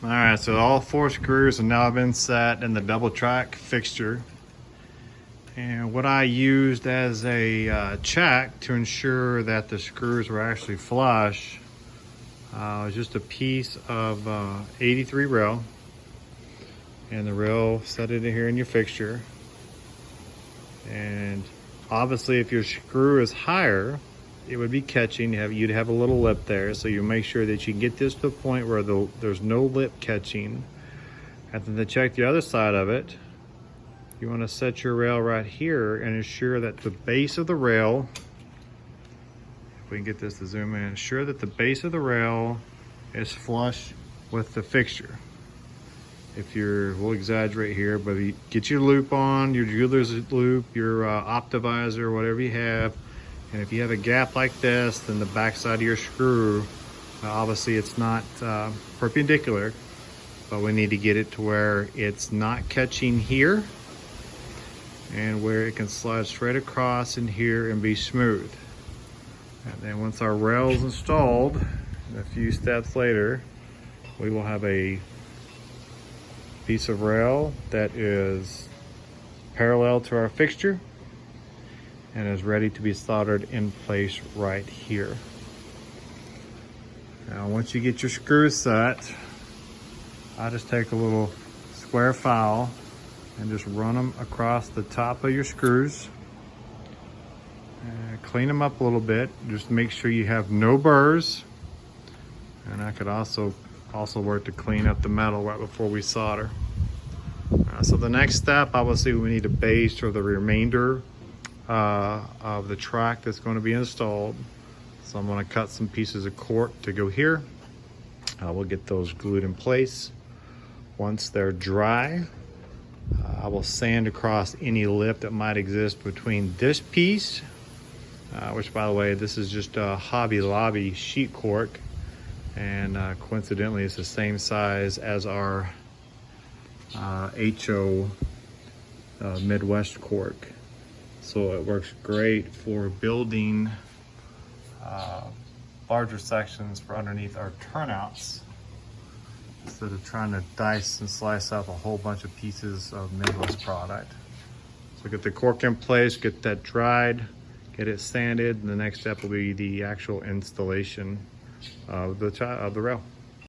All right, so all 4 screws have now been set in the double track fixture. And what I used as a check to ensure that the screws were actually flush was just a piece of 83 rail. And the rail set it in here in your fixture. And obviously if your screw is higher, it would be catching. You'd have a little lip there, so you make sure that you can get this to a point where there's no lip catching. And then to check the other side of it, you want to set your rail right here and ensure that the base of the rail, if we can get this to zoom in, ensure that the base of the rail is flush with the fixture. We'll exaggerate here, but you get your loop on, your jeweler's loop, your Optivisor, whatever you have. And if you have a gap like this, then the back side of your screw, obviously it's not perpendicular, but we need to get it to where it's not catching here and where it can slide straight across in here and be smooth. And then once our rail is installed, a few steps later, we will have a piece of rail that is parallel to our fixture and is ready to be soldered in place right here. Now once you get your screws set, I just take a little square file and just run them across the top of your screws. Clean them up a little bit, just make sure you have no burrs. And I could also work to clean up the metal right before we solder. So the next step, obviously we need a base for the remainder of the track that's going to be installed. So I'm going to cut some pieces of cork to go here. We'll get those glued in place. Once they're dry, I will sand across any lip that might exist between this piece, which by the way, this is just a Hobby Lobby sheet cork, and coincidentally it's the same size as our HO Midwest cork. So it works great for building larger sections for underneath our turnouts, instead of trying to dice and slice up a whole bunch of pieces of Midwest product. So get the cork in place, get that dried, get it sanded, and the next step will be the actual installation of the rail.